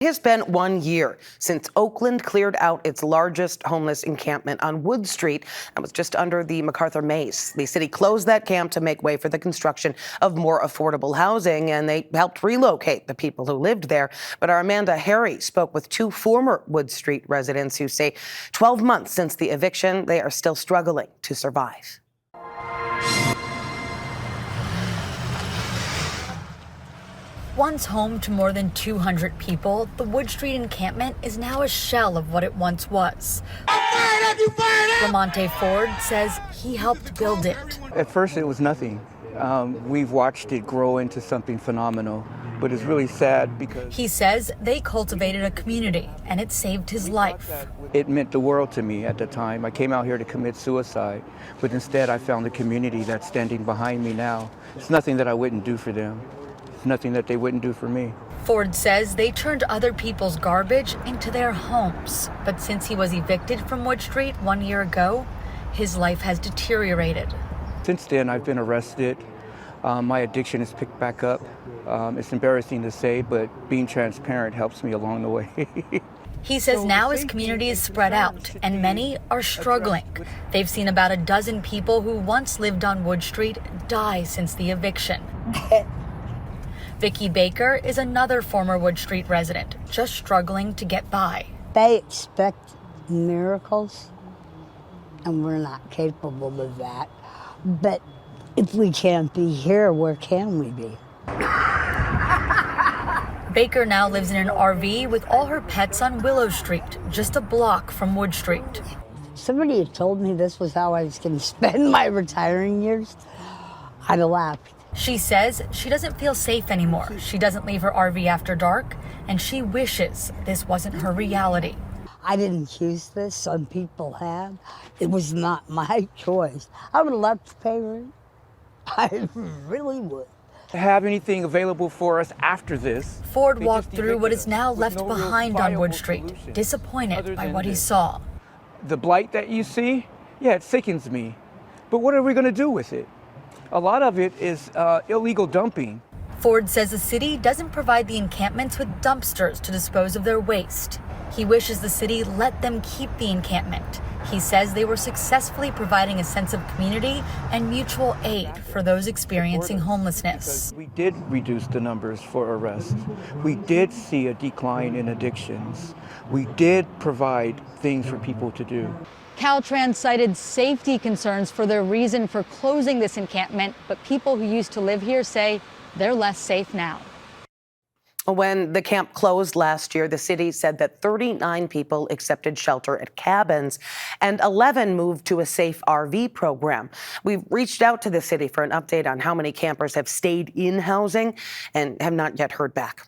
It has been 1 year since Oakland cleared out its largest homeless encampment on Wood Street. That was just under the Macarthur Maze. The city closed that camp to make way for the construction of more affordable housing, and they helped relocate the people who lived there. But our Amanda Harry spoke with two former Wood Street residents who say 12 months since the eviction, they are still struggling to survive. Once home to more than 200 people, the Wood Street encampment is now a shell of what it once was. Lamonte Ford says he helped build it. At first it was nothing. We've watched it grow into something phenomenal, but it's really sad because... He says they cultivated a community and it saved his life. It meant the world to me at the time. I came out here to commit suicide, but instead I found a community that's standing behind me now. It's nothing that I wouldn't do for them. Nothing that they wouldn't do for me. Ford says they turned other people's garbage into their homes. But since he was evicted from Wood Street 1 year ago, his life has deteriorated. Since then, I've been arrested. My addiction has picked back up. It's embarrassing to say, but being transparent helps me along the way. He says now his community is spread out and many are struggling. They've seen about a dozen people who once lived on Wood Street die since the eviction. Vicki Baker is another former Wood Street resident, just struggling to get by. They expect miracles, and we're not capable of that. But if we can't be here, where can we be? Baker now lives in an RV with all her pets on Willow Street, just a block from Wood Street. Somebody had told me this was how I was going to spend my retiring years. I'd have laughed. She says she doesn't feel safe anymore. She doesn't leave her RV after dark, and she wishes this wasn't her reality. I didn't choose this. Some people have. It was not my choice. I would love to pay rent. I really would. To have anything available for us after this. Ford walked through what is now left behind on Wood Street, disappointed by what he saw. The blight that you see, yeah, it sickens me. But what are we going to do with it? A lot of it is illegal dumping. Ford says the city doesn't provide the encampments with dumpsters to dispose of their waste. He wishes the city let them keep the encampment. He says they were successfully providing a sense of community and mutual aid for those experiencing homelessness. We did reduce the numbers for arrests. We did see a decline in addictions. We did provide things for people to do. Caltrans cited safety concerns for their reason for closing this encampment, but people who used to live here say they're less safe now. When the camp closed last year, the city said that 39 people accepted shelter at cabins and 11 moved to a safe RV program. We've reached out to the city for an update on how many campers have stayed in housing and have not yet heard back.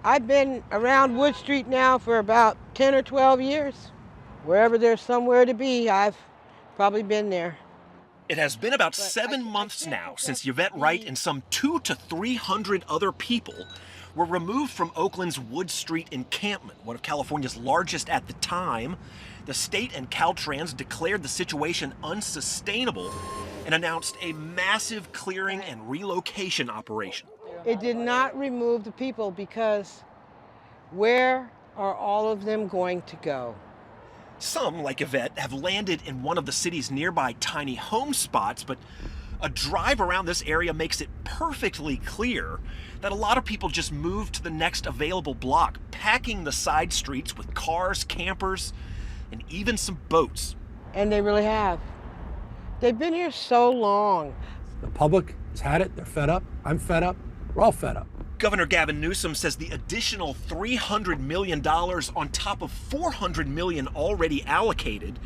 I've been around Wood Street now for about 10 or 12 years. Wherever there's somewhere to be, I've probably been there. It has been about 7 months now since Yvette Wright and some 200 to 300 other people were removed from Oakland's Wood Street encampment, one of California's largest at the time. The state and Caltrans declared the situation unsustainable and announced a massive clearing and relocation operation. It did not remove the people because where are all of them going to go? Some, like Yvette, have landed in one of the city's nearby tiny home spots, but a drive around this area makes it perfectly clear that a lot of people just moved to the next available block, packing the side streets with cars, campers, and even some boats. And they really have. They've been here so long. The public has had it. They're fed up. I'm fed up. We're all fed up. Governor Gavin Newsom says the additional $300 million on top of $400 million already allocated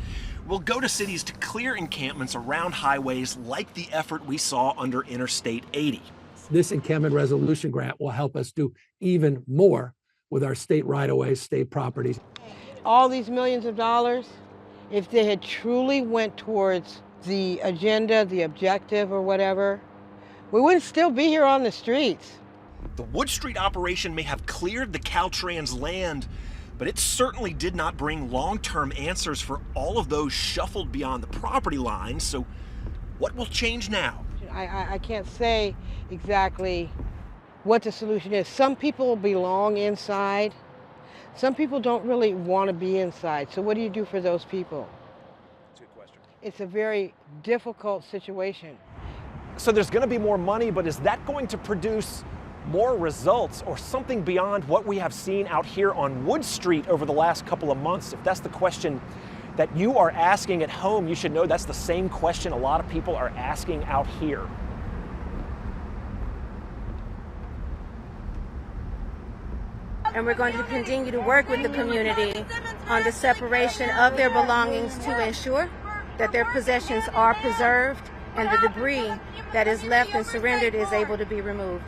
will go to cities to clear encampments around highways like the effort we saw under Interstate 80. This encampment resolution grant will help us do even more with our state right-of-ways, state properties. All these millions of dollars, if they had truly went towards the agenda, the objective or whatever, we wouldn't still be here on the streets. The Wood Street operation may have cleared the Caltrans land, but it certainly did not bring long-term answers for all of those shuffled beyond the property line. So what will change now? I can't say exactly what the solution is. Some people belong inside. Some people don't really want to be inside. So what do you do for those people? That's a good question. It's a very difficult situation. So there's going to be more money, but is that going to produce more results or something beyond what we have seen out here on Wood Street over the last couple of months? If that's the question that you are asking at home, you should know that's the same question a lot of people are asking out here. And we're going to continue to work with the community on the separation of their belongings to ensure that their possessions are preserved and the debris that is left and surrendered is able to be removed.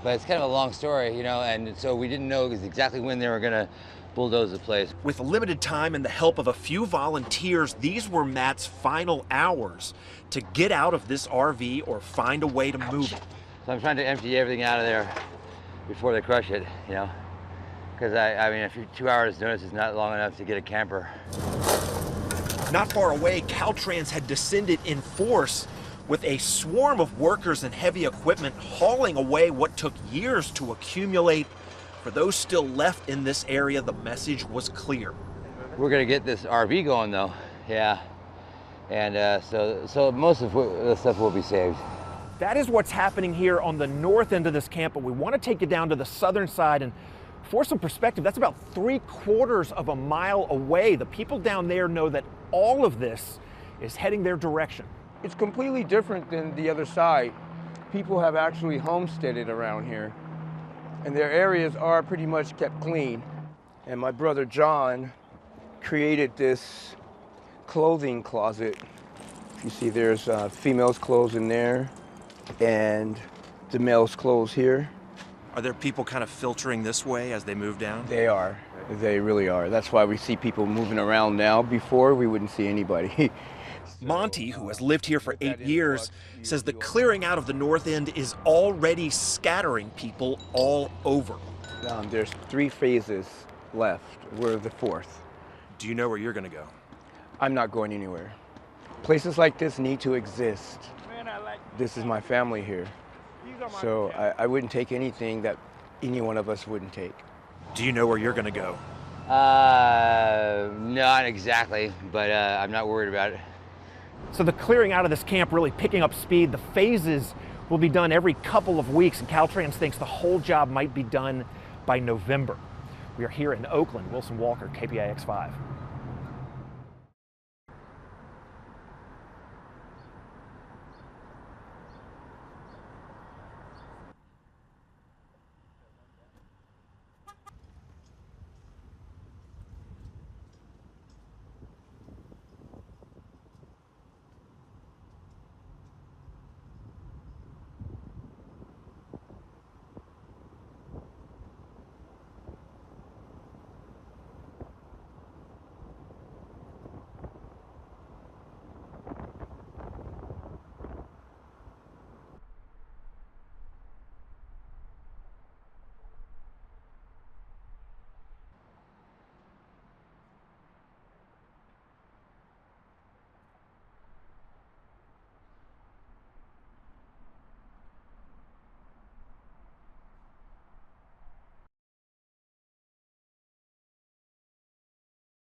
But it's kind of a long story, you know, and so we didn't know exactly when they were going to bulldoze the place. With limited time and the help of a few volunteers, these were Matt's final hours to get out of this RV or find a way to move it. So I'm trying to empty everything out of there before they crush it, you know, because I mean, 2 hours notice is not long enough to get a camper. Not far away, Caltrans had descended in force with a swarm of workers and heavy equipment hauling away what took years to accumulate. For those still left in this area, the message was clear. We're gonna get this RV going though, yeah. And so most of the stuff will be saved. That is what's happening here on the north end of this camp, but we want to take you down to the southern side. And for some perspective, that's about 3/4 of a mile away. The people down there know that all of this is heading their direction. It's completely different than the other side. People have actually homesteaded around here, and their areas are pretty much kept clean. And my brother John created this clothing closet. You see there's females' clothes in there and the males' clothes here. Are there people kind of filtering this way as they move down? They are. They really are. That's why we see people moving around now. Before, we wouldn't see anybody. Monty, who has lived here for 8 years, says the clearing out of the north end is already scattering people all over. There's 3 phases left. We're the 4th. Do you know where you're going to go? I'm not going anywhere. Places like this need to exist. This is my family here. So I wouldn't take anything that any one of us wouldn't take. Do you know where you're going to go? Not exactly, but I'm not worried about it. So the clearing out of this camp really picking up speed. The phases will be done every couple of weeks, and Caltrans thinks the whole job might be done by November. We are here in Oakland. Wilson Walker, KPIX 5.